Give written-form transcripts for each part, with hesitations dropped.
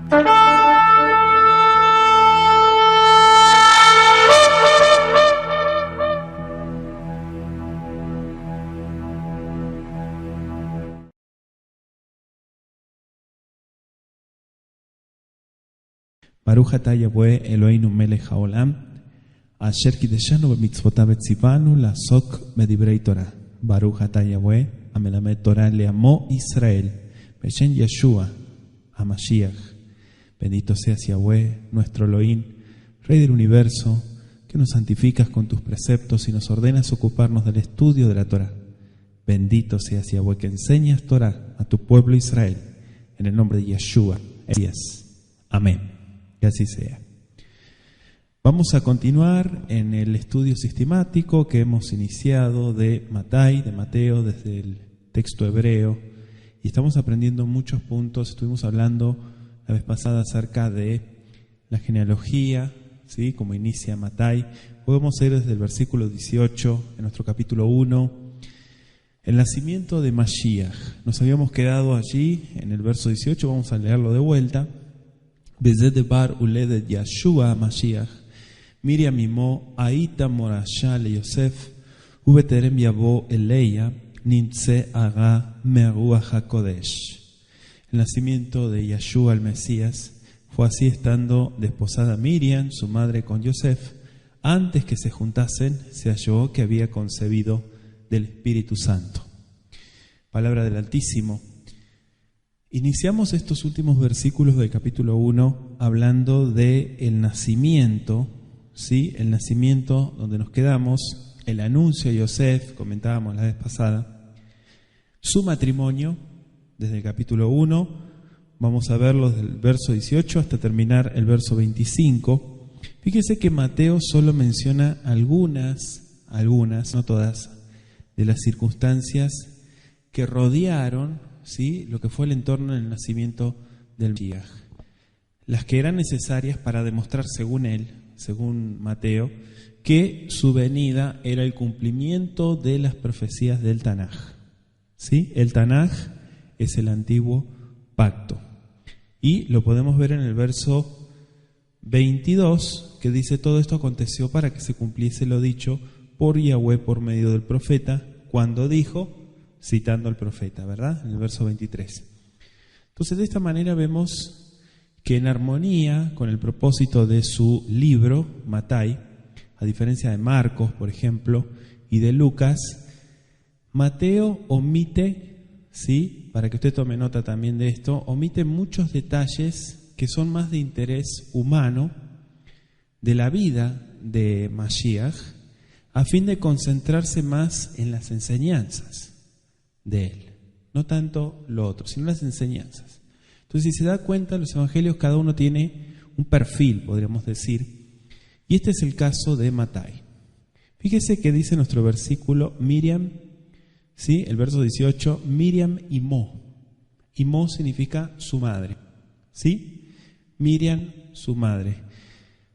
Baruch atah Yahweh Eloheinu melech haolam, asher kideshanu b'mitzvotav etzivanu la'asok b'divrei Torah. Baruch atah Yahweh amelamed Torah le'amo Israel, b'shem Yeshua HaMashiach. Bendito seas Yahweh, nuestro Elohim, Rey del universo, que nos santificas con tus preceptos y nos ordenas ocuparnos del estudio de la Torah. Bendito seas Yahweh, que enseñas Torah a tu pueblo Israel, en el nombre de Yeshua. Amén. Que así sea. Vamos a continuar en el estudio sistemático que hemos iniciado de Mateo, desde el texto hebreo, y estamos aprendiendo muchos puntos. Estuvimos hablando la vez pasada acerca de la genealogía, ¿sí? Como inicia Mateo. Hoy vamos a ir desde el versículo 18, en nuestro capítulo 1, el nacimiento de Mashiach. Nos habíamos quedado allí en el verso 18, vamos a leerlo de vuelta. Beze debar uledet Yeshua Mashiach, Miriam imo aita morasha le Yosef, ubeterem yavo eleya, nimtze aga meruach hakodesh. El nacimiento de Yeshua el Mesías fue así, estando desposada Miriam, su madre, con Yosef. Antes que se juntasen, se halló que había concebido del Espíritu Santo. Palabra del Altísimo. Iniciamos estos últimos versículos del capítulo 1 hablando de el nacimiento, ¿sí? El nacimiento donde nos quedamos, el anuncio a Yosef, comentábamos la vez pasada, su matrimonio, desde el capítulo 1, vamos a verlo desde el verso 18 hasta terminar el verso 25. Fíjese que Mateo solo menciona algunas, no todas, de las circunstancias que rodearon, ¿sí?, lo que fue el entorno del nacimiento del Mashiach, las que eran necesarias para demostrar, según él, según Mateo, que su venida era el cumplimiento de las profecías del Tanaj. ¿Sí? El Tanaj es el antiguo pacto, y lo podemos ver en el verso 22, que dice: todo esto aconteció para que se cumpliese lo dicho por Yahweh por medio del profeta, cuando dijo, citando al profeta, ¿verdad? En el verso 23. Entonces, de esta manera vemos que en armonía con el propósito de su libro, Mateo, a diferencia de Marcos, por ejemplo, y de Lucas, Mateo omite, ¿sí?, para que usted tome nota también de esto, omite muchos detalles que son más de interés humano de la vida de Mashiach, a fin de concentrarse más en las enseñanzas de él, no tanto lo otro, sino las enseñanzas. Entonces, si se da cuenta, los evangelios cada uno tiene un perfil, podríamos decir, y este es el caso de Mateo. Fíjese que dice nuestro versículo, Miriam, ¿sí?, el verso 18, Miriam imó. Imó significa su madre, ¿sí? Miriam, su madre.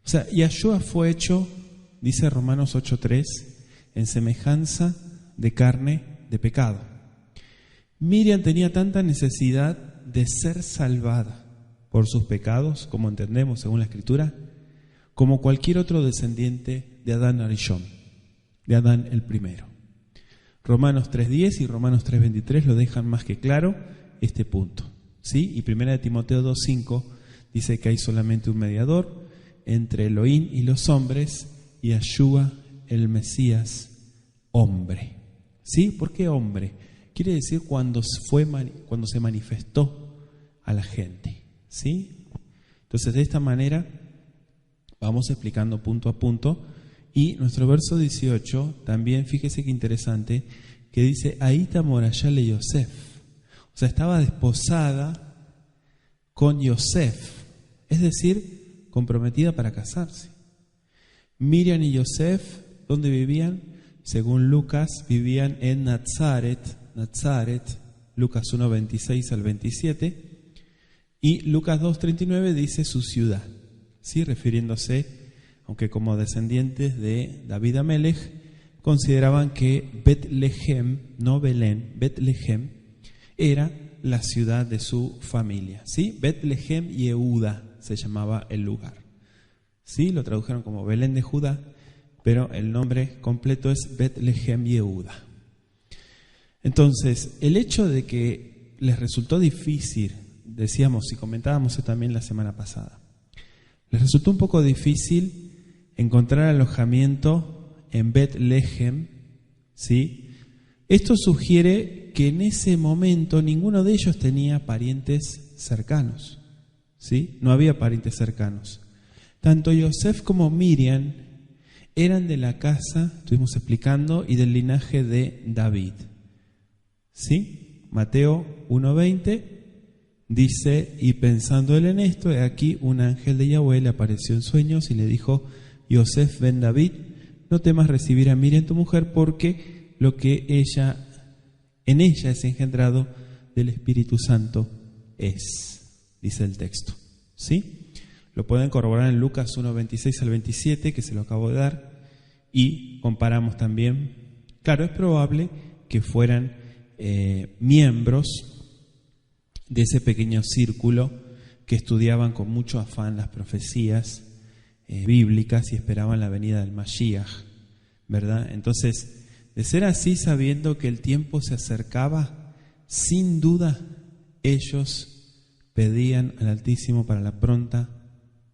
O sea, Yeshua fue hecho, dice Romanos 8:3, en semejanza de carne de pecado. Miriam tenía tanta necesidad de ser salvada por sus pecados, como entendemos según la Escritura, como cualquier otro descendiente de Adán Arishon, de Adán el primero. Romanos 3:10 y Romanos 3:23 lo dejan más que claro este punto, ¿sí? Y 1 Timoteo 2:5 dice que hay solamente un mediador entre Elohim y los hombres, y Yeshua el Mesías, hombre. ¿Sí? ¿Por qué hombre? Quiere decir cuando se manifestó a la gente, ¿sí? Entonces, de esta manera vamos explicando punto a punto. Y nuestro verso 18 también, fíjese qué interesante, que dice Aita morasha le Yosef. O sea, estaba desposada con Yosef, es decir, comprometida para casarse. Miriam y Yosef, ¿dónde vivían? Según Lucas, vivían en Nazaret, Lucas 1:26 al 27, y Lucas 2:39 dice su ciudad, ¿sí?, refiriéndose, aunque como descendientes de David Amelech, consideraban que Betlehem, no Belén, Betlehem, era la ciudad de su familia, ¿sí? Betlehem Yehuda se llamaba el lugar, ¿sí? Lo tradujeron como Belén de Judá, pero el nombre completo es Betlehem Yehuda. Entonces, el hecho de que les resultó difícil, decíamos y comentábamos eso también la semana pasada, les resultó un poco difícil encontrar alojamiento en Betlehem, ¿sí? Esto sugiere que en ese momento ninguno de ellos tenía parientes cercanos, ¿sí? No había parientes cercanos. Tanto Yosef como Miriam eran de la casa, estuvimos explicando, y del linaje de David, ¿sí? Mateo 1:20 dice: y pensando él en esto, he aquí un ángel de Yahweh le apareció en sueños y le dijo: Yosef ben David, no temas recibir a Miriam tu mujer, porque lo que en ella es engendrado del Espíritu Santo dice el texto, ¿sí? Lo pueden corroborar en Lucas 1:26 al 27, que se lo acabo de dar, y comparamos también. Claro, es probable que fueran miembros de ese pequeño círculo que estudiaban con mucho afán las profecías bíblicas y esperaban la venida del Mashiach, ¿verdad? Entonces, de ser así, sabiendo que el tiempo se acercaba, sin duda ellos pedían al Altísimo para la pronta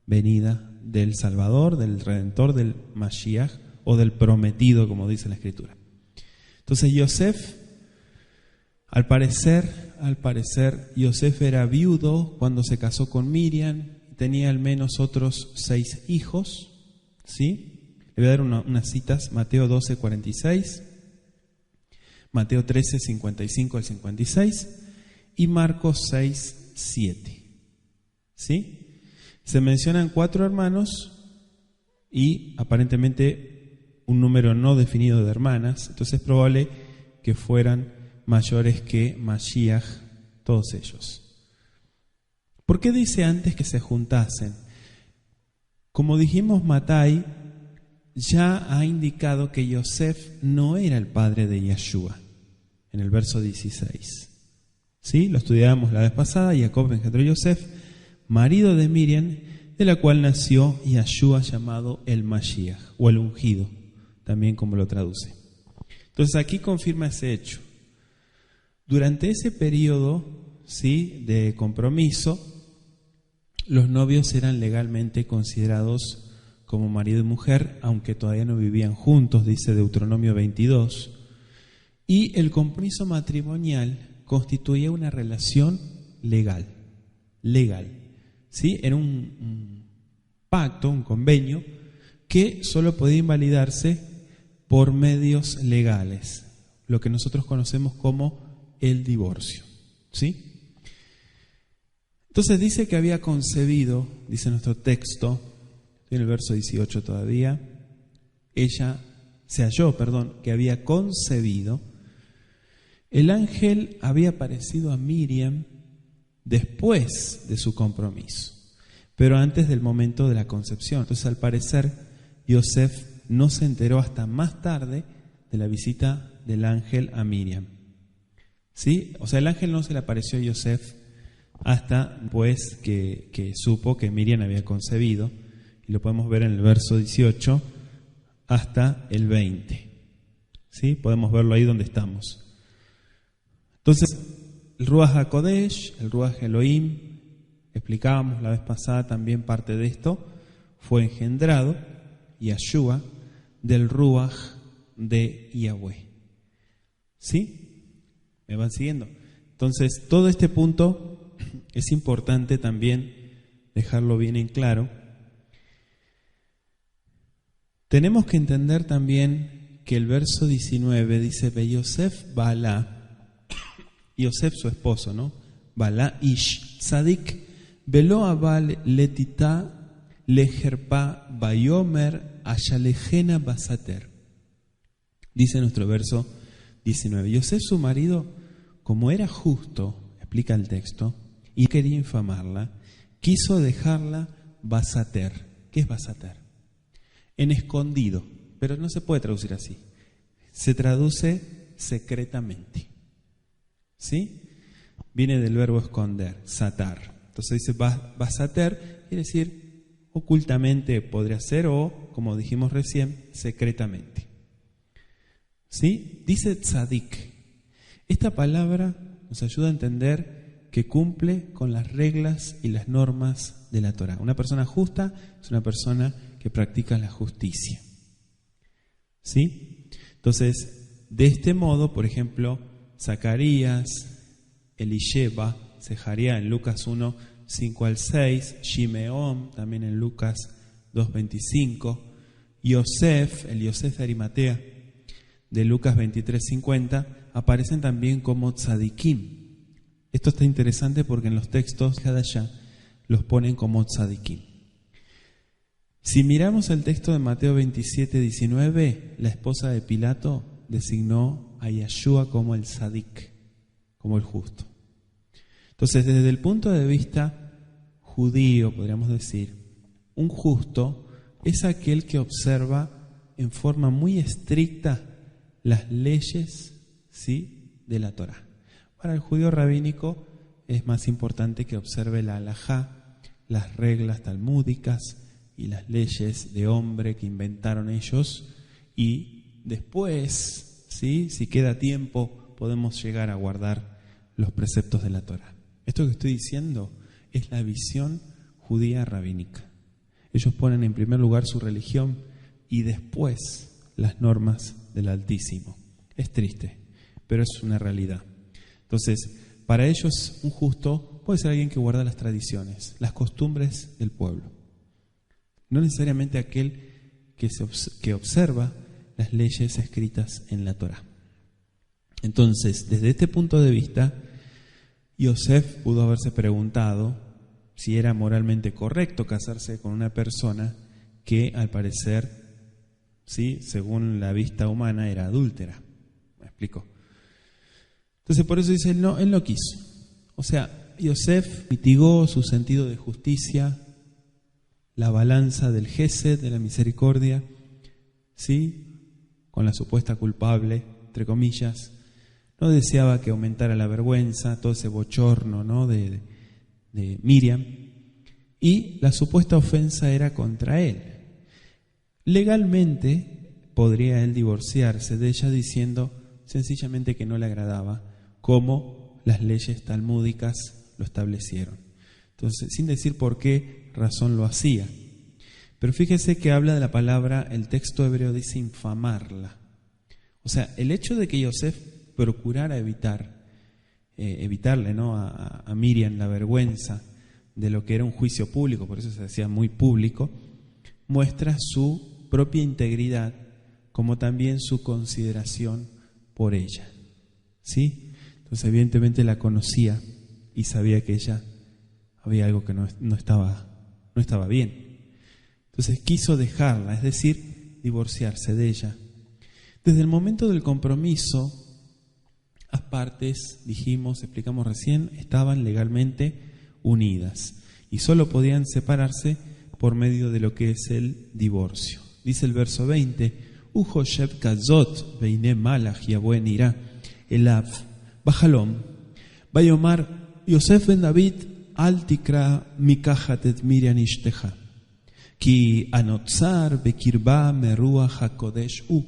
venida del Salvador, del Redentor, del Mashiach o del prometido, como dice la Escritura. Entonces Yosef, al parecer, Yosef era viudo cuando se casó con Miriam, tenía al menos otros 6 hijos, ¿sí? Le voy a dar unas citas: Mateo 12:46, Mateo 13:55 al 56 y Marcos 6:7. ¿Sí? Se mencionan 4 hermanos y aparentemente un número no definido de hermanas, entonces es probable que fueran mayores que Mashiach, todos ellos. ¿Por qué dice antes que se juntasen? Como dijimos, Matai ya ha indicado que Yosef no era el padre de Yeshua, en el verso 16. ¿Sí? Lo estudiábamos la vez pasada. Jacob engendró a Yosef, marido de Miriam, de la cual nació Yeshua, llamado el Mashiach, o el ungido, también como lo traduce. Entonces aquí confirma ese hecho. Durante ese periodo, ¿sí?, de compromiso, los novios eran legalmente considerados como marido y mujer, aunque todavía no vivían juntos, dice Deuteronomio 22, y el compromiso matrimonial constituía una relación legal, ¿sí? Era un pacto, un convenio, que solo podía invalidarse por medios legales, lo que nosotros conocemos como el divorcio, ¿sí? Entonces dice que había concebido, dice nuestro texto, en el verso 18 todavía, que había concebido. El ángel había aparecido a Miriam después de su compromiso, pero antes del momento de la concepción. Entonces, al parecer, Yosef no se enteró hasta más tarde de la visita del ángel a Miriam, ¿sí? O sea, el ángel no se le apareció a Yosef hasta pues que supo que Miriam había concebido. Y lo podemos ver en el verso 18 hasta el 20. ¿Sí? Podemos verlo ahí donde estamos. Entonces, el Ruach HaKodesh, el Ruach Elohim, explicábamos la vez pasada también parte de esto, fue engendrado, Yeshua, del Ruach de Yahweh. ¿Sí? ¿Me van siguiendo? Entonces, todo este punto es importante también dejarlo bien en claro. Tenemos que entender también que el verso 19 dice: Ve Yosef Bala, Yosef su esposo, ¿no? Bala Ish Tzadik, Velo Abal Letita Lejerpa Bayomer Ashalejena Basater. Dice nuestro verso 19: Yosef su marido, como era justo, explica el texto, y quería infamarla, quiso dejarla Basater. ¿Qué es Basater? En escondido, pero no se puede traducir así. Se traduce secretamente. ¿Sí? viene del verbo esconder, satar. Entonces dice basater, quiere decir ocultamente podría ser o, como dijimos recién, secretamente. ¿Sí? Dice tzadik. Esta palabra nos ayuda a entender que cumple con las reglas y las normas de la Torá. Una persona justa es una persona que practica la justicia. ¿Sí? Entonces, de este modo, por ejemplo, Zacarías, Elisheba, Sejaría en Lucas 1, 5 al 6, Shimeón también en Lucas 2, 25, Yosef, el Yosef de Arimatea de Lucas 23, 50, aparecen también como tzadikim. Esto está interesante porque en los textos de allá los ponen como tzadikim. Si miramos el texto de Mateo 27, 19, la esposa de Pilato designó a Yeshua como el tzadik, como el justo. Entonces, desde el punto de vista judío, podríamos decir, un justo es aquel que observa en forma muy estricta las leyes, ¿sí?, de la Torá. Para el judío rabínico es más importante que observe la halajá, las reglas talmúdicas y las leyes de hombre que inventaron ellos, y después, ¿sí?, si queda tiempo, podemos llegar a guardar los preceptos de la Torá. Esto que estoy diciendo es la visión judía rabínica. Ellos ponen en primer lugar su religión y después las normas del Altísimo. Es triste, pero es una realidad. Entonces, para ellos un justo puede ser alguien que guarda las tradiciones, las costumbres del pueblo. No necesariamente aquel que observa las leyes escritas en la Torá. Entonces, desde este punto de vista, Yosef pudo haberse preguntado si era moralmente correcto casarse con una persona que al parecer, sí, según la vista humana, era adúltera. ¿Me explico? Entonces por eso dice, él no quiso. O sea, Yosef mitigó su sentido de justicia, la balanza del gesed, de la misericordia, ¿sí?, con la supuesta culpable, entre comillas. No deseaba que aumentara la vergüenza, todo ese bochorno, ¿no?, de Miriam. Y la supuesta ofensa era contra él. Legalmente podría él divorciarse de ella diciendo sencillamente que no le agradaba, como las leyes talmúdicas lo establecieron. Entonces, sin decir por qué razón lo hacía. Pero fíjese que habla de la palabra, el texto hebreo dice infamarla. O sea, el hecho de que Yosef procurara evitarle, ¿no?, a Miriam la vergüenza de lo que era un juicio público, por eso se hacía muy público, muestra su propia integridad, como también su consideración por ella. ¿Sí? Entonces, evidentemente la conocía y sabía que ella había algo que no estaba bien. Entonces quiso dejarla, es decir, divorciarse de ella. Desde el momento del compromiso, las partes, explicamos recién, estaban legalmente unidas y solo podían separarse por medio de lo que es el divorcio. Dice el verso 20, Ujoshev kazot veine malach yabue nira elav bajalom vayomar Yosef ben David al tikra mikachat et Miriam ishteja ki anotzar bekirba meruach hakodesh u.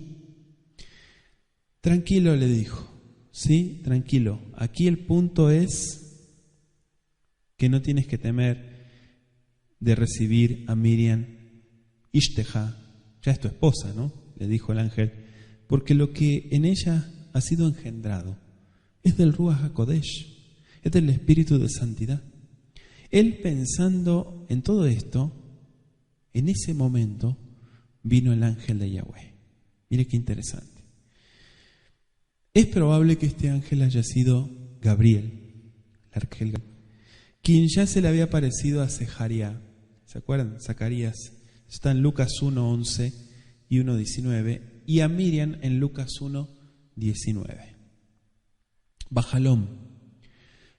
Tranquilo, le dijo. Sí, tranquilo. Aquí el punto es que no tienes que temer de recibir a Miriam Ishteja, ya es tu esposa, ¿no?, le dijo el ángel, porque lo que en ella ha sido engendrado es del Ruach HaKodesh, es del Espíritu de Santidad. Él, pensando en todo esto, en ese momento vino el ángel de Yahweh. Mire qué interesante. Es probable que este ángel haya sido Gabriel, el arcángel Gabriel, quien ya se le había aparecido a Sejaría. ¿Se acuerdan? Zacarías. Está en Lucas 1:11 y 1:19, y a Miriam en Lucas 1:19. Bajalom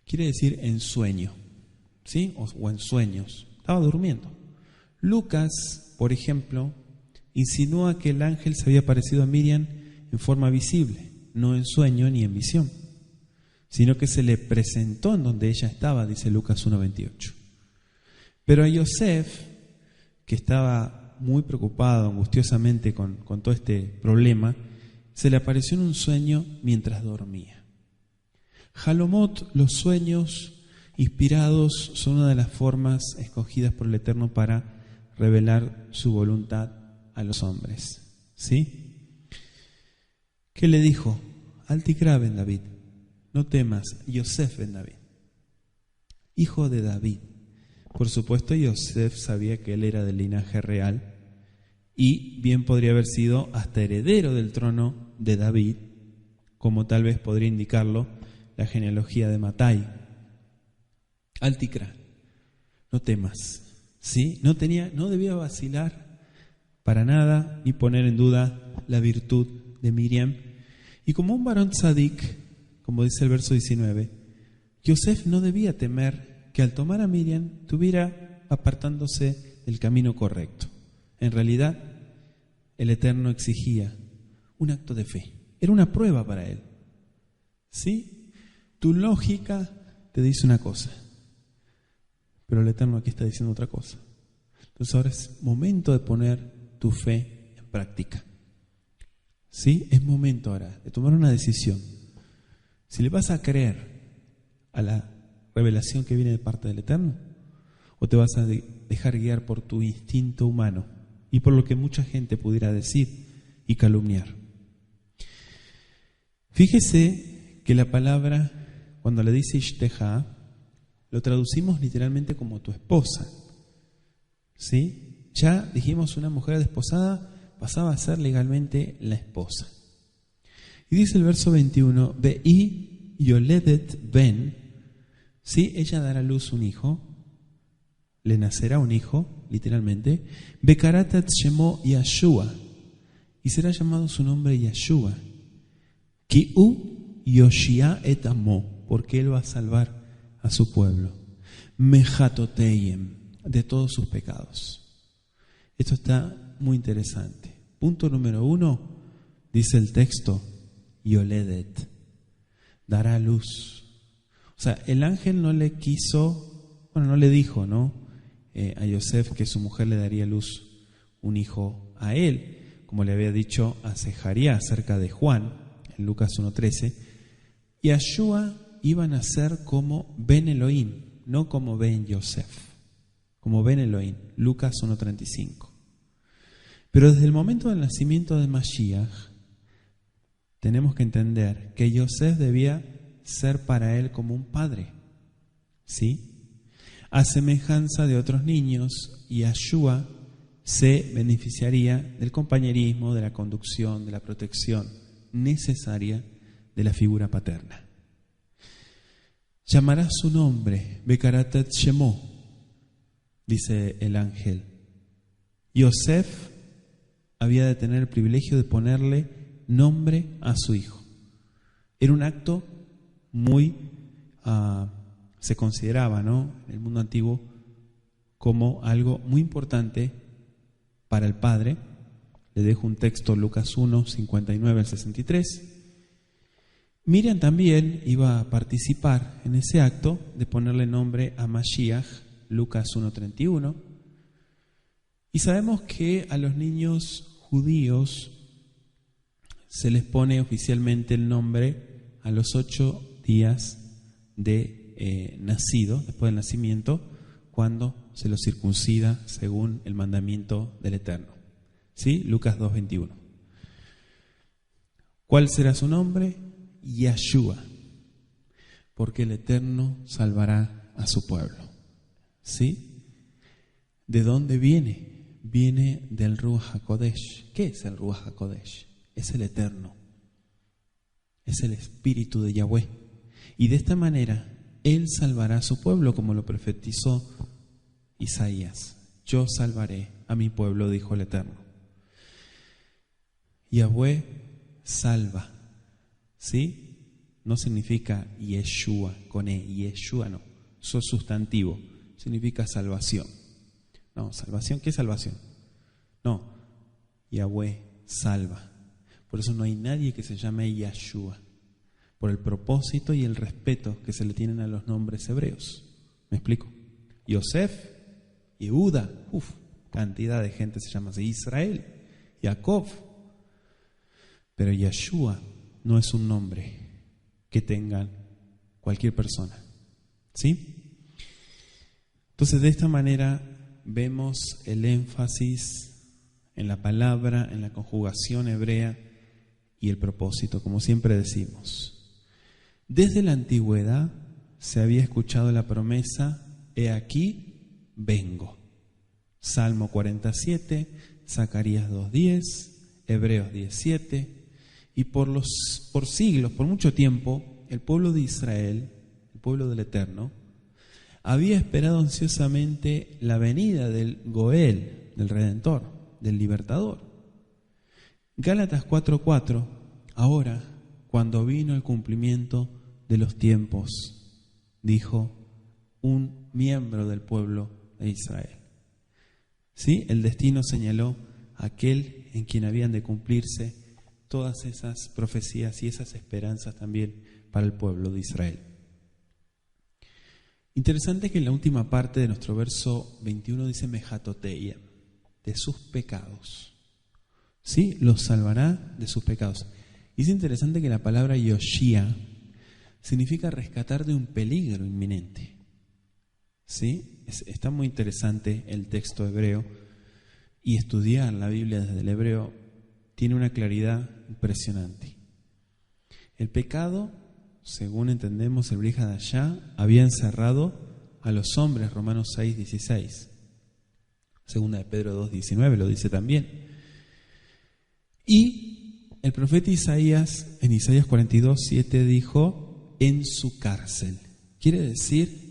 quiere decir en sueño, ¿sí? O en sueños. Estaba durmiendo. Lucas, por ejemplo, insinúa que el ángel se había aparecido a Miriam en forma visible, no en sueño ni en visión. sino que se le presentó en donde ella estaba, dice Lucas 1:28. Pero a Yosef, que estaba muy preocupado angustiosamente con todo este problema, se le apareció en un sueño mientras dormía. Jalomot, los sueños inspirados, son una de las formas escogidas por el Eterno para revelar su voluntad a los hombres. ¿Sí? ¿Qué le dijo? Altikra ben David, no temas, Yosef ben David, hijo de David. Por supuesto, Yosef sabía que él era del linaje real y bien podría haber sido hasta heredero del trono de David, como tal vez podría indicarlo la genealogía de Matai. Altikra, no temas, ¿sí? No debía vacilar para nada ni poner en duda la virtud de Miriam. Y como un varón tzadik, como dice el verso 19, Yosef no debía temer que al tomar a Miriam estuviera apartándose del camino correcto. En realidad, el Eterno exigía un acto de fe. Era una prueba para él. ¿Sí? Tu lógica te dice una cosa, pero el Eterno aquí está diciendo otra cosa. Entonces ahora es momento de poner tu fe en práctica. ¿Sí? Es momento ahora de tomar una decisión. Si le vas a creer a la revelación que viene de parte del Eterno, o te vas a dejar guiar por tu instinto humano y por lo que mucha gente pudiera decir y calumniar. Fíjese que la palabra, cuando le dice Ishteja, lo traducimos literalmente como tu esposa. ¿Sí? Ya dijimos, una mujer desposada pasaba a ser legalmente la esposa. Y dice el verso 21, Ve'i yoledet ben, ¿sí? Ella dará a luz un hijo, le nacerá un hijo, literalmente, Bekaratat shemo Yashua, y será llamado su nombre Yashua, Ki'u Yoshia et amo, porque él va a salvar a su pueblo, Mejatoteyem, de todos sus pecados. Esto está muy interesante. Punto número 1, dice el texto, Yoledet, dará luz. O sea, el ángel no le dijo, ¿no? A Yosef que su mujer le daría luz un hijo a él, como le había dicho a Zecarías acerca de Juan, en Lucas 1:13. Y a Yeshua iban a ser como Ben Elohim, no como Ben Yosef, como Ben Elohim, Lucas 1:35. Pero desde el momento del nacimiento de Mashiach, tenemos que entender que Yosef debía ser para él como un padre, ¿sí? A semejanza de otros niños, Yeshua se beneficiaría del compañerismo, de la conducción, de la protección necesaria de la figura paterna. Llamará su nombre, Bekaratat Shemo, dice el ángel. Yosef había de tener el privilegio de ponerle nombre a su hijo. Era un acto muy, se consideraba, ¿no?, en el mundo antiguo como algo muy importante para el padre. Le dejo un texto, Lucas 1, 59 al 63. Miriam también iba a participar en ese acto de ponerle nombre a Mashiach, Lucas 1:31. Y sabemos que a los niños judíos se les pone oficialmente el nombre a los 8 días de nacido, después del nacimiento, cuando se los circuncida según el mandamiento del Eterno. ¿Sí? Lucas 2:21. ¿Cuál será su nombre? Yeshua, porque el Eterno salvará a su pueblo. ¿Sí? ¿De dónde viene? Viene del Ruach HaKodesh. ¿Qué es el Ruach HaKodesh? Es el Eterno, es el Espíritu de Yahweh. Y de esta manera Él salvará a su pueblo, como lo profetizó Isaías. Yo salvaré a mi pueblo, dijo el Eterno. Yahweh salva, ¿sí? No significa Yeshua con E, Yeshua no, eso es sustantivo, significa salvación. No, salvación, ¿qué salvación? No, Yahweh salva. Por eso no hay nadie que se llame Yeshua. por el propósito y el respeto que se le tienen a los nombres hebreos. ¿Me explico? Yosef, Yehuda, cantidad de gente se llama así, Israel, Jacob. Pero Yeshua no es un nombre que tenga cualquier persona. ¿Sí? Entonces, de esta manera vemos el énfasis en la palabra, en la conjugación hebrea y el propósito, como siempre decimos. Desde la antigüedad se había escuchado la promesa: he aquí, vengo. Salmo 47, Zacarías 2:10, Hebreos 17, y por siglos, por mucho tiempo, el pueblo de Israel, el pueblo del Eterno, había esperado ansiosamente la venida del Goel, del Redentor, del Libertador. Gálatas 4:4, ahora, cuando vino el cumplimiento de los tiempos, dijo un miembro del pueblo de Israel. ¿Sí? El destino señaló a aquel en quien habían de cumplirse todas esas profecías y esas esperanzas también para el pueblo de Israel. Interesante que en la última parte de nuestro verso 21 dice Mejatoteia, de sus pecados. ¿Sí? Los salvará de sus pecados. Y es interesante que la palabra Yoshia significa rescatar de un peligro inminente. ¿Sí? Está muy interesante el texto hebreo, y estudiar la Biblia desde el hebreo tiene una claridad impresionante. El pecado, según entendemos el Brit Hadashah, había encerrado a los hombres, Romanos 6:16. Segunda de Pedro 2:19 lo dice también. Y el profeta Isaías, en Isaías 42:7 dijo, en su cárcel. Quiere decir,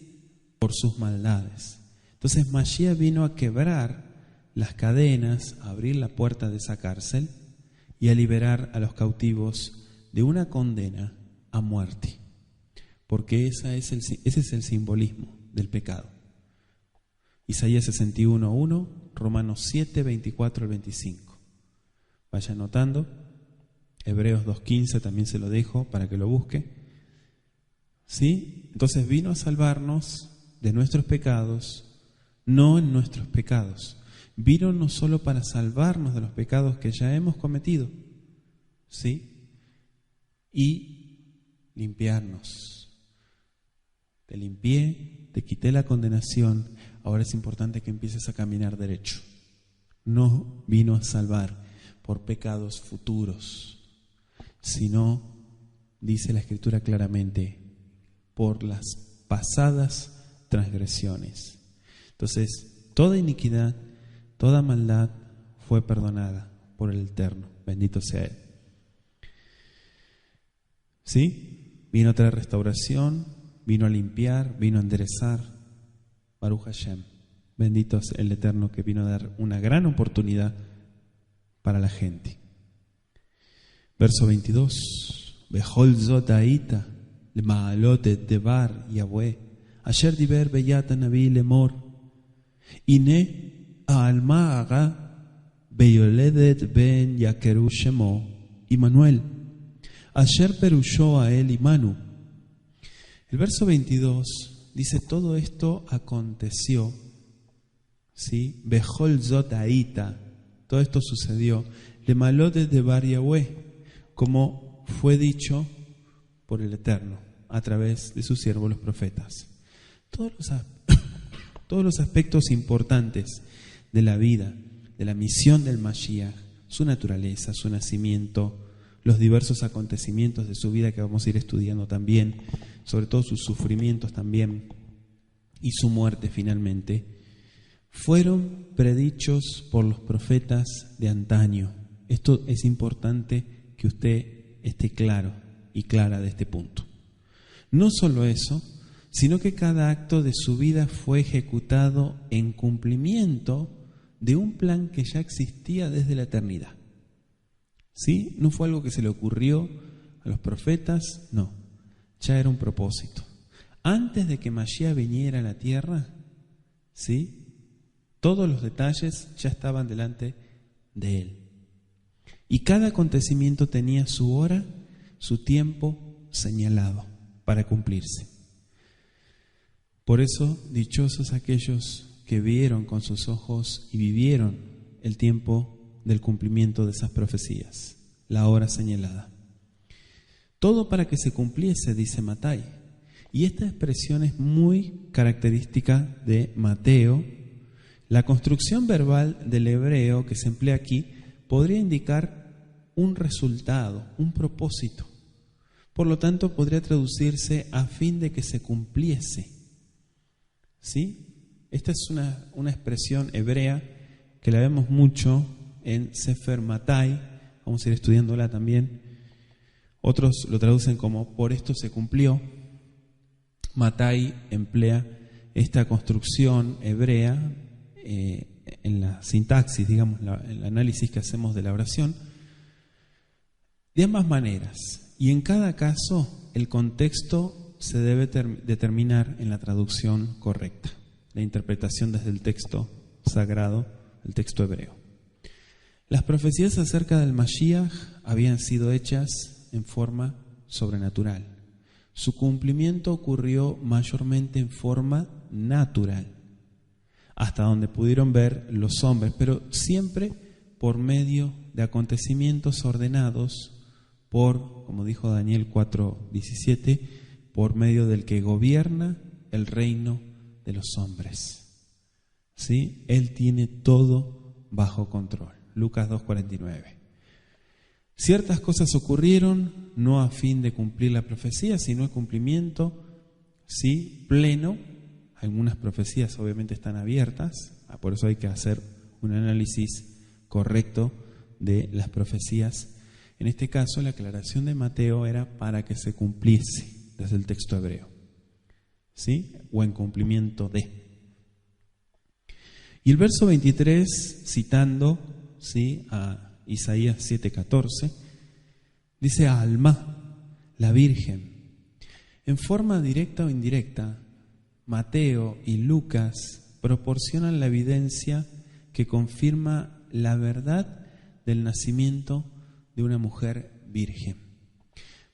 por sus maldades. Entonces Mashiach vino a quebrar las cadenas, a abrir la puerta de esa cárcel y a liberar a los cautivos de una condena a muerte. Porque ese es el simbolismo del pecado. Isaías 61:1, Romanos 7:24 al 25. Vaya anotando. Hebreos 2:15 también se lo dejo para que lo busque. ¿Sí? Entonces vino a salvarnos de nuestros pecados, no en nuestros pecados. Vino no solo para salvarnos de los pecados que ya hemos cometido, ¿sí? Y limpiarnos. Te limpié, te quité la condenación, ahora es importante que empieces a caminar derecho. No vino a salvar por pecados futuros, sino, dice la Escritura claramente, por las pasadas transgresiones. Entonces, toda iniquidad, toda maldad fue perdonada por el Eterno. Bendito sea Él. ¿Sí? Vino a traer restauración, vino a limpiar, vino a enderezar. Baruch Hashem. Bendito es el Eterno que vino a dar una gran oportunidad para la gente. Verso 22. Bechol zot haita lema'alot et devar Yahweh asher diber beyat hanavi lemor hine העלמה הרע ביולדת בן יקרו שמו עמנואל, אשר פירושו האל עמנו. El verso 22 dice, todo esto aconteció, ¿sí? Bechol zot haita, todo esto sucedió, lemalot de bar Yahweh, como fue dicho por el Eterno, a través de sus siervos los profetas. Todos los aspectos importantes de la vida, de la misión del Mashiach, su naturaleza, su nacimiento, los diversos acontecimientos de su vida que vamos a ir estudiando también, sobre todo sus sufrimientos también y su muerte finalmente, fueron predichos por los profetas de antaño. Esto es importante que usted esté claro y clara de este punto. No solo eso, sino que cada acto de su vida fue ejecutado en cumplimiento de un plan que ya existía desde la eternidad. ¿Sí? No fue algo que se le ocurrió a los profetas, no, ya era un propósito. Antes de que Mashiach viniera a la tierra, ¿sí? Todos los detalles ya estaban delante de él. Y cada acontecimiento tenía su hora, su tiempo señalado para cumplirse. Por eso, dichosos aquellos que vieron con sus ojos y vivieron el tiempo del cumplimiento de esas profecías, la hora señalada. Todo para que se cumpliese, dice Matai. Y esta expresión es muy característica de Mateo. La construcción verbal del hebreo que se emplea aquí podría indicar un resultado, un propósito. Por lo tanto, podría traducirse a fin de que se cumpliese. ¿Sí? Esta es una expresión hebrea que la vemos mucho en Sefer Matai. Vamos a ir estudiándola también. Otros lo traducen como por esto se cumplió. Matai emplea esta construcción hebrea en la sintaxis, digamos, el análisis que hacemos de la oración, de ambas maneras. Y en cada caso, el contexto se debe determinar en la traducción correcta, la interpretación desde el texto sagrado, el texto hebreo. Las profecías acerca del Mashiach habían sido hechas en forma sobrenatural. Su cumplimiento ocurrió mayormente en forma natural, hasta donde pudieron ver los hombres, pero siempre por medio de acontecimientos ordenados por, como dijo Daniel 4:17, por medio del que gobierna el reino de los hombres. ¿Sí? Él tiene todo bajo control. Lucas 2:49. Ciertas cosas ocurrieron no a fin de cumplir la profecía, sino el cumplimiento, sí, pleno. Algunas profecías obviamente están abiertas, por eso hay que hacer un análisis correcto de las profecías. En este caso, la aclaración de Mateo era para que se cumpliese desde el texto hebreo, ¿sí? O en cumplimiento de. Y el verso 23, citando, ¿sí?, a Isaías 7:14, dice: Alma, la Virgen. En forma directa o indirecta, Mateo y Lucas proporcionan la evidencia que confirma la verdad del nacimiento de una mujer virgen.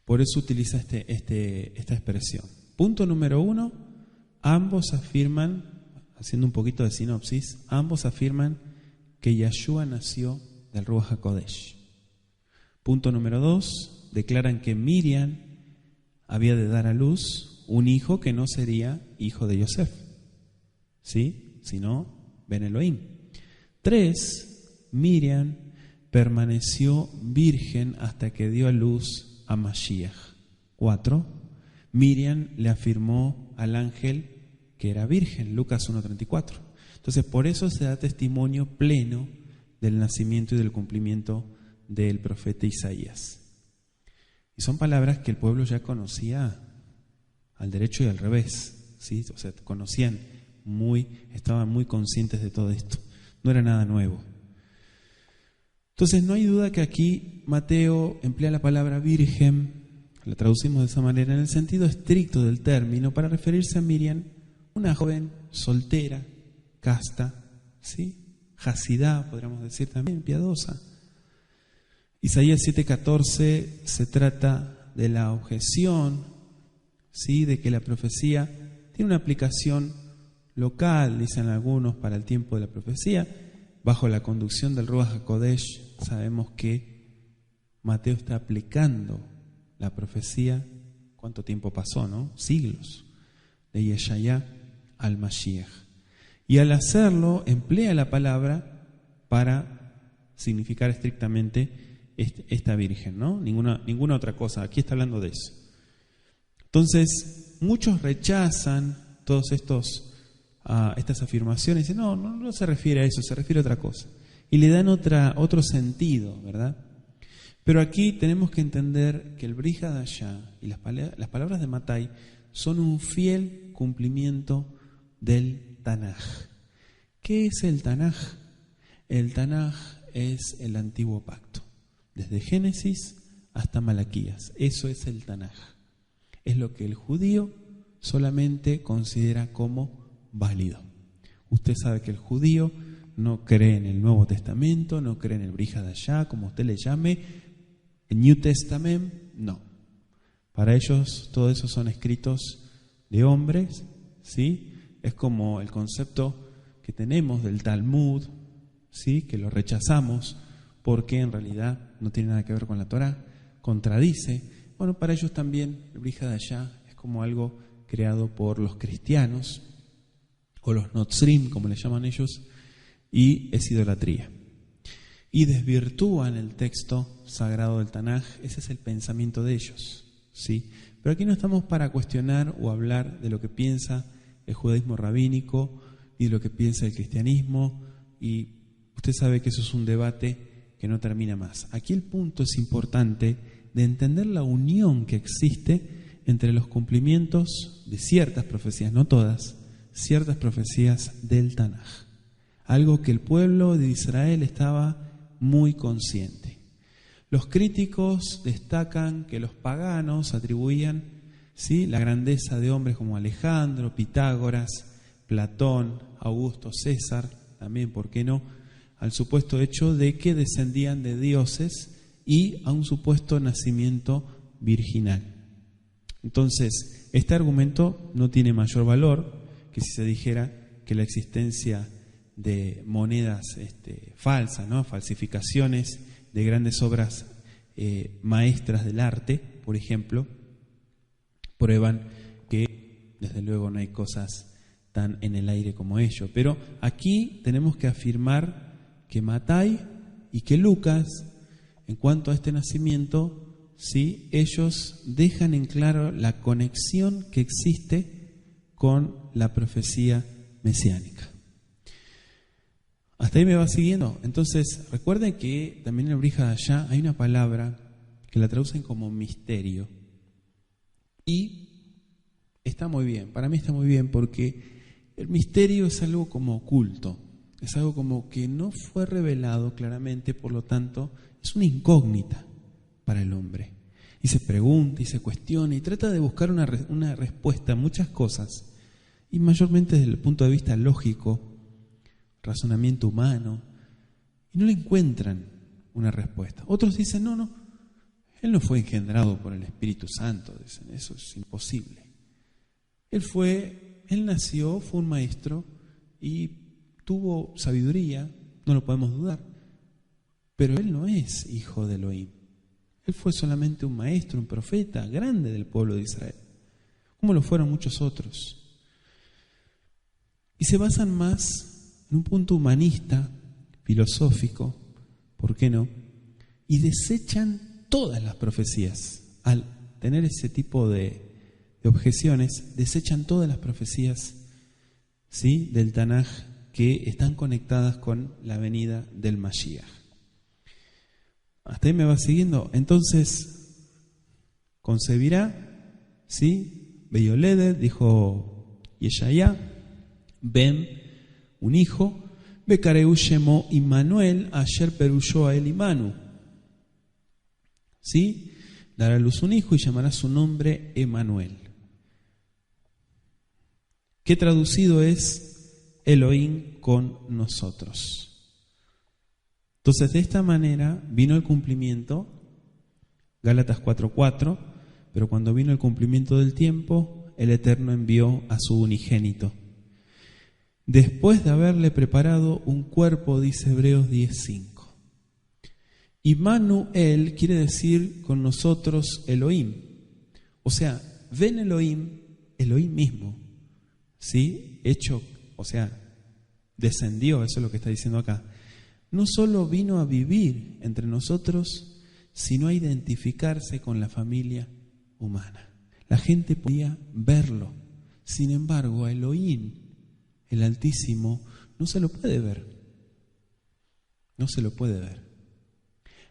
Por eso utiliza esta expresión. Punto número 1, ambos afirman, haciendo un poquito de sinopsis, ambos afirman que Yahshua nació del Ruach HaKodesh. Punto número 2, declaran que Miriam había de dar a luz un hijo que no sería hijo de Yosef, ¿sí?, sino Ben Elohim. 3, Miriam permaneció virgen hasta que dio a luz a Mashiach. 4, Miriam le afirmó al ángel que era virgen, Lucas 1:34. Entonces, por eso se da testimonio pleno del nacimiento y del cumplimiento del profeta Isaías. Y son palabras que el pueblo ya conocía al derecho y al revés, ¿sí? O sea, estaban muy conscientes de todo esto. No era nada nuevo. Entonces, no hay duda que aquí Mateo emplea la palabra virgen, la traducimos de esa manera, en el sentido estricto del término, para referirse a Miriam, una joven soltera, casta, ¿sí?, Hasidá, podríamos decir también, piadosa. Isaías 7:14 se trata de la objeción, ¿sí?, de que la profecía tiene una aplicación local, dicen algunos, para el tiempo de la profecía. Bajo la conducción del Ruach HaKodesh sabemos que Mateo está aplicando la profecía. ¿Cuánto tiempo pasó, no? Siglos. De Yeshayá al Mashiach. Y al hacerlo emplea la palabra para significar estrictamente esta virgen, ¿no? Ninguna otra cosa. Aquí está hablando de eso. Entonces, muchos rechazan todos estas afirmaciones y dicen, no se refiere a eso, se refiere a otra cosa. Y le dan otro sentido, ¿verdad? Pero aquí tenemos que entender que el Brit Hadashah y las palabras de Matai son un fiel cumplimiento del Tanaj. ¿Qué es el Tanaj? El Tanaj es el antiguo pacto, desde Génesis hasta Malaquías. Eso es el Tanaj. Es lo que el judío solamente considera como válido. Usted sabe que el judío no cree en el Nuevo Testamento, no cree en el Brit Hadashah, como usted le llame, el New Testament, no. Para ellos todo eso son escritos de hombres, ¿sí? Es como el concepto que tenemos del Talmud, ¿sí? Que lo rechazamos porque en realidad no tiene nada que ver con la Torá, contradice. Bueno, para ellos también el Brit Hadashah es como algo creado por los cristianos, o los Notzrim, como le llaman ellos, y es idolatría. Y desvirtúan el texto sagrado del Tanaj. Ese es el pensamiento de ellos, ¿sí? Pero aquí no estamos para cuestionar o hablar de lo que piensa el judaísmo rabínico y de lo que piensa el cristianismo, y usted sabe que eso es un debate que no termina más. Aquí el punto es importante de entender la unión que existe entre los cumplimientos de ciertas profecías, no todas, ciertas profecías del Tanaj. Algo que el pueblo de Israel estaba muy consciente. Los críticos destacan que los paganos atribuían, ¿sí?, la grandeza de hombres como Alejandro, Pitágoras, Platón, Augusto, César, también, ¿por qué no?, al supuesto hecho de que descendían de dioses y a un supuesto nacimiento virginal. Entonces, este argumento no tiene mayor valor que si se dijera que la existencia de monedas falsas, ¿no?, falsificaciones de grandes obras maestras del arte, por ejemplo, prueban que desde luego no hay cosas tan en el aire como ello. Pero aquí tenemos que afirmar que Matai y que Lucas, en cuanto a este nacimiento, ¿sí?, ellos dejan en claro la conexión que existe con la profecía mesiánica. ¿Hasta ahí me va siguiendo? Entonces, recuerden que también en el Brit Hadashah hay una palabra que la traducen como misterio. Y está muy bien, para mí está muy bien, porque el misterio es algo como oculto, es algo como que no fue revelado claramente, por lo tanto, es una incógnita para el hombre. Y se pregunta y se cuestiona y trata de buscar una respuesta a muchas cosas, y mayormente desde el punto de vista lógico, razonamiento humano, y no le encuentran una respuesta. Otros dicen, no, él no fue engendrado por el Espíritu Santo, dicen, eso es imposible. Él nació, fue un maestro y tuvo sabiduría, no lo podemos dudar, pero él no es hijo de Elohim. Él fue solamente un maestro, un profeta grande del pueblo de Israel, como lo fueron muchos otros. Y se basan más en un punto humanista, filosófico, ¿por qué no?, y desechan todas las profecías. Al tener ese tipo de objeciones, desechan todas las profecías, ¿sí?, del Tanaj que están conectadas con la venida del Mashiach. ¿Hasta ahí me va siguiendo? Entonces, concebirá, ¿sí?, Beyoledet, dijo Yeshaya, Ben, un hijo, Bekareu Shemo Immanuel, Asher Peruyó a él Imanu. ¿Sí? Dará a luz un hijo y llamará su nombre Emanuel. ¿Qué traducido es Elohim con nosotros? Entonces, de esta manera vino el cumplimiento, Gálatas 4:4, pero cuando vino el cumplimiento del tiempo, el Eterno envió a su unigénito. Después de haberle preparado un cuerpo, dice Hebreos 10:5. Immanuel quiere decir con nosotros Elohim. O sea, ven Elohim, Elohim mismo, ¿sí?, hecho, o sea, descendió, eso es lo que está diciendo acá. No solo vino a vivir entre nosotros, sino a identificarse con la familia humana. La gente podía verlo. Sin embargo, a Elohim, el Altísimo, no se lo puede ver. No se lo puede ver.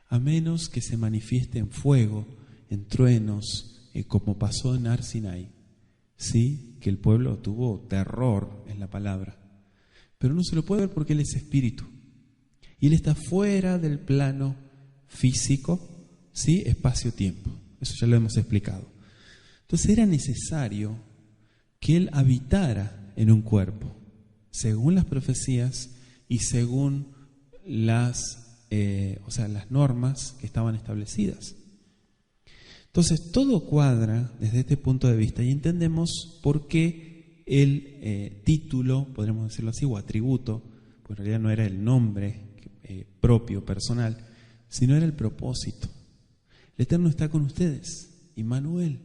A menos que se manifieste en fuego, en truenos, como pasó en Har Sinai. Sí, que el pueblo tuvo terror en la palabra. Pero no se lo puede ver porque Él es espíritu. Y Él está fuera del plano físico, ¿sí?, espacio-tiempo. Eso ya lo hemos explicado. Entonces era necesario que Él habitara en un cuerpo, según las profecías y según las normas que estaban establecidas. Entonces, todo cuadra desde este punto de vista y entendemos por qué el título, podríamos decirlo así, o atributo, pues en realidad no era el nombre propio, personal, sino era el propósito. El Eterno está con ustedes, Immanuel.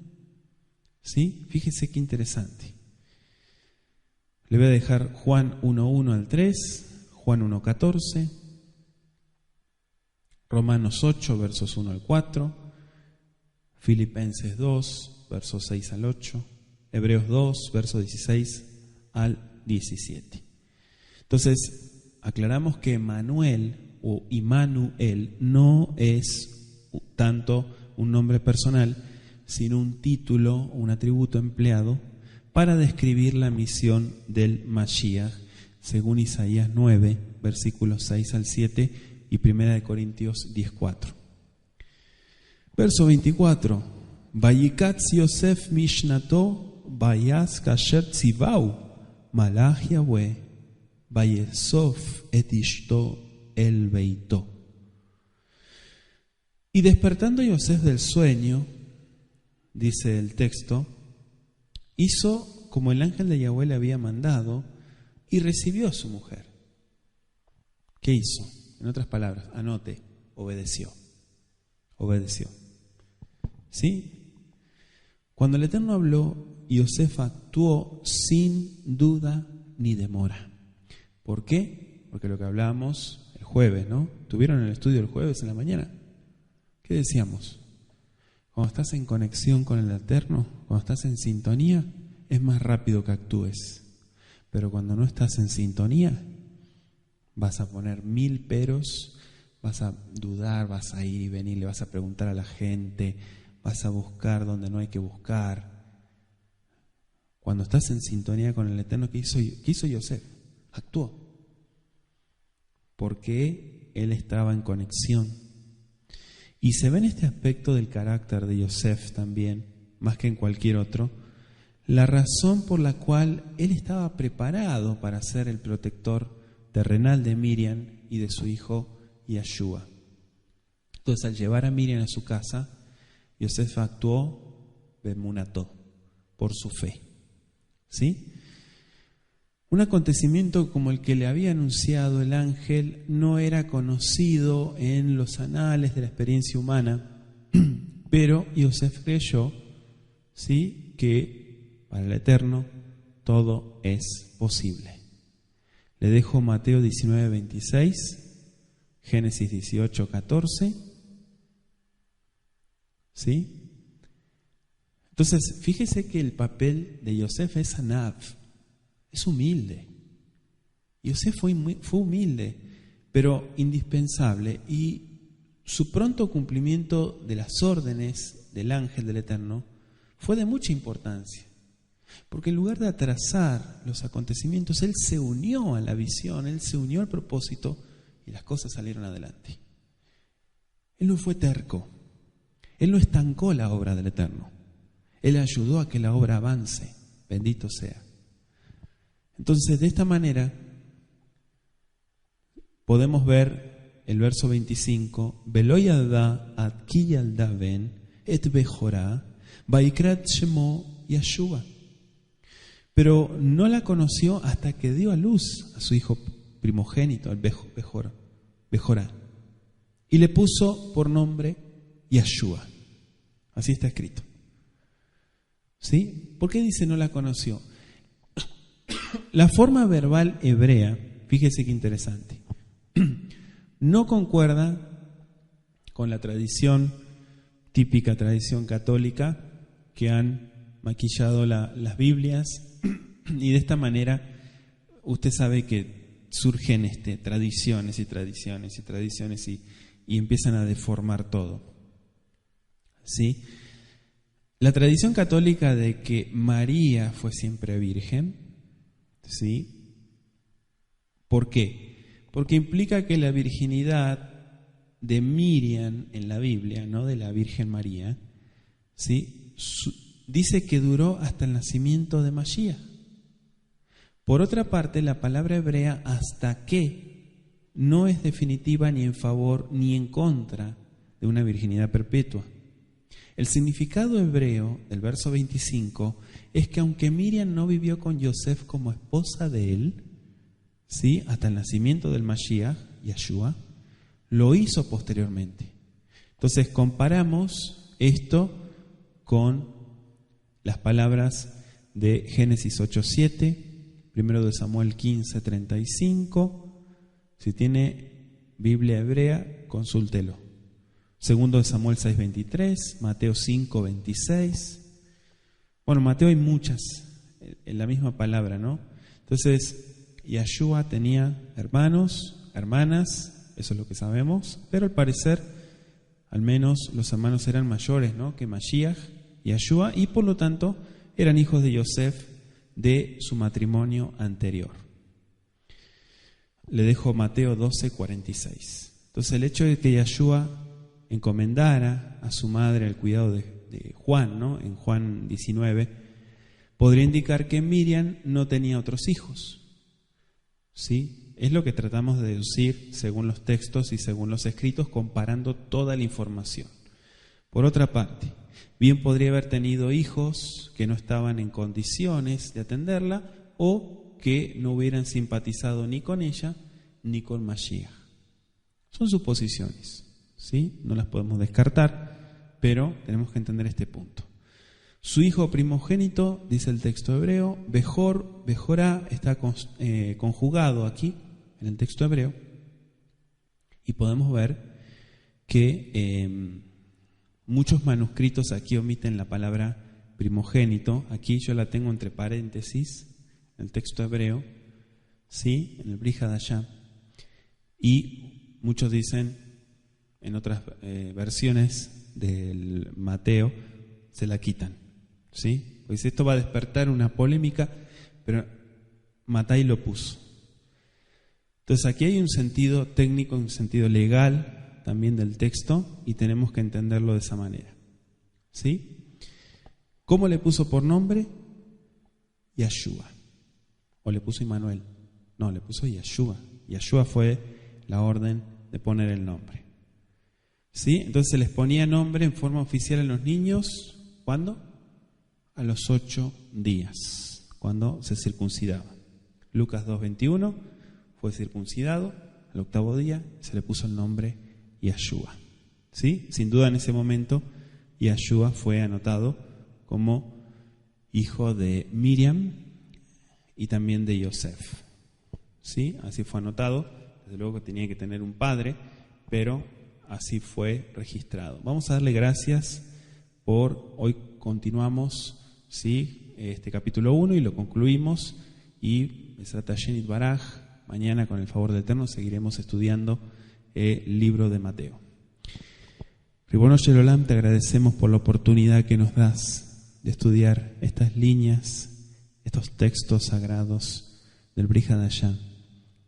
¿Sí? Fíjese qué interesante. Le voy a dejar Juan 1:1 al 3, Juan 1:14, Romanos 8, versos 1 al 4, Filipenses 2, versos 6 al 8, Hebreos 2, versos 16 al 17. Entonces, aclaramos que Emmanuel o Immanuel no es tanto un nombre personal, sino un título o un atributo empleado para describir la misión del Mashiach, según Isaías 9, versículos 6 al 7 y 1 Corintios 10:4. Verso 24. Vayikatz Yosef Mishnato Vayas Kasher Tzivau Malach Yahweh Vayesof et Ishto el Beito. Y despertando Yosef del sueño, dice el texto, hizo como el ángel de Yahweh le había mandado y recibió a su mujer. ¿Qué hizo? En otras palabras, anote, obedeció. Obedeció. ¿Sí? Cuando el Eterno habló, Yosef actuó sin duda ni demora. ¿Por qué? Porque lo que hablábamos el jueves, ¿no? ¿Tuvieron el estudio el jueves en la mañana? ¿Qué decíamos? Cuando estás en conexión con el Eterno, cuando estás en sintonía, es más rápido que actúes. Pero cuando no estás en sintonía, vas a poner 1000 peros, vas a dudar, vas a ir y venir, le vas a preguntar a la gente, vas a buscar donde no hay que buscar. Cuando estás en sintonía con el Eterno, ¿qué hizo Yosef? Actuó. Porque él estaba en conexión. Y se ve en este aspecto del carácter de Yosef también, más que en cualquier otro, la razón por la cual él estaba preparado para ser el protector terrenal de Miriam y de su hijo Yeshua. Entonces, al llevar a Miriam a su casa, Yosef actuó bemunató, por su fe. ¿Sí? Un acontecimiento como el que le había anunciado el ángel no era conocido en los anales de la experiencia humana, pero Yosef creyó, ¿sí?, que para el Eterno todo es posible. Le dejo Mateo 19:26, Génesis 18:14, ¿sí? Entonces, fíjese que el papel de Yosef es Anav. Es humilde. Yosef fue humilde, pero indispensable. Y su pronto cumplimiento de las órdenes del ángel del Eterno fue de mucha importancia. Porque en lugar de atrasar los acontecimientos, él se unió a la visión, él se unió al propósito y las cosas salieron adelante. Él no fue terco. Él no estancó la obra del Eterno. Él ayudó a que la obra avance. Bendito sea. Entonces, de esta manera, podemos ver el verso 25, Veloyada ad kiyalda ben et bejorá, vaikrat shemo Yeshua. Pero no la conoció hasta que dio a luz a su hijo primogénito, al Bejorá, y le puso por nombre Yeshua. Así está escrito. ¿Sí? ¿Por qué dice no la conoció? La forma verbal hebrea, fíjese qué interesante, no concuerda con la tradición, típica tradición católica, que han maquillado las Biblias, y de esta manera usted sabe que surgen tradiciones y empiezan a deformar todo. ¿Sí? La tradición católica de que María fue siempre virgen, ¿sí? ¿Por qué? Porque implica que la virginidad de Miriam en la Biblia, no de la Virgen María, ¿sí?, dice que duró hasta el nacimiento de Mashiach. Por otra parte, la palabra hebrea hasta que no es definitiva ni en favor ni en contra de una virginidad perpetua. El significado hebreo del verso 25 es que aunque Miriam no vivió con Yosef como esposa de él, ¿sí?, hasta el nacimiento del Mashiach, Yeshua, lo hizo posteriormente. Entonces comparamos esto con las palabras de Génesis 8:7, 1 de Samuel 15:35. Si tiene Biblia hebrea, consúltelo. 2 de Samuel 6:23, Mateo 5:26. Bueno, Mateo hay muchas en la misma palabra, ¿no? Entonces, Yeshua tenía hermanos, hermanas, eso es lo que sabemos, pero al parecer, al menos los hermanos eran mayores, ¿no?, que Mashiach y Yeshua, y por lo tanto eran hijos de Yosef de su matrimonio anterior. Le dejo Mateo 12:46. Entonces, el hecho de que Yeshua encomendara a su madre el cuidado de Juan, ¿no?, en Juan 19, podría indicar que Miriam no tenía otros hijos. ¿Sí? Es lo que tratamos de deducir según los textos y según los escritos, comparando toda la información. Por otra parte, bien podría haber tenido hijos que no estaban en condiciones de atenderla o que no hubieran simpatizado ni con ella ni con Mashiach. Son suposiciones, ¿sí? No las podemos descartar, pero tenemos que entender este punto. Su hijo primogénito, dice el texto hebreo, Bejorá, está conjugado aquí en el texto hebreo, y podemos ver que muchos manuscritos aquí omiten la palabra primogénito. Aquí yo la tengo entre paréntesis, en el texto hebreo, ¿sí?, en el Brit Hadashah, y muchos dicen, en otras versiones del Mateo, se la quitan, ¿sí? Pues esto va a despertar una polémica, pero Matai lo puso. Entonces aquí hay un sentido técnico, un sentido legal también del texto, y tenemos que entenderlo de esa manera, ¿sí? ¿Cómo le puso por nombre? Yeshua. ¿O le puso Immanuel? No, le puso Yeshua. Yeshua fue la orden de poner el nombre, ¿sí? Entonces se les ponía nombre en forma oficial a los niños, ¿cuándo? A los 8 días, cuando se circuncidaban. Lucas 2:21, fue circuncidado al 8º día, se le puso el nombre Yeshua, ¿sí? Sin duda en ese momento Yeshua fue anotado como hijo de Miriam y también de Yosef, ¿sí? Así fue anotado. Desde luego que tenía que tener un padre, pero así fue registrado. Vamos a darle gracias por hoy. Continuamos, ¿sí?, este capítulo 1 y lo concluimos, y Besrat Hashem Yitbaraj, mañana con el favor del Eterno seguiremos estudiando el libro de Mateo. Ribono Shel Olam, te agradecemos por la oportunidad que nos das de estudiar estas líneas, estos textos sagrados del Brit Hadashah.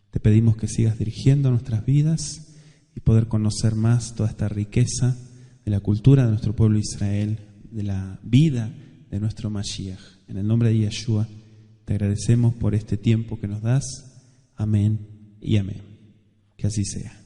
Te pedimos que sigas dirigiendo nuestras vidas y poder conocer más toda esta riqueza de la cultura de nuestro pueblo Israel, de la vida de nuestro Mashiach. En el nombre de Yeshua, te agradecemos por este tiempo que nos das. Amén y amén. Que así sea.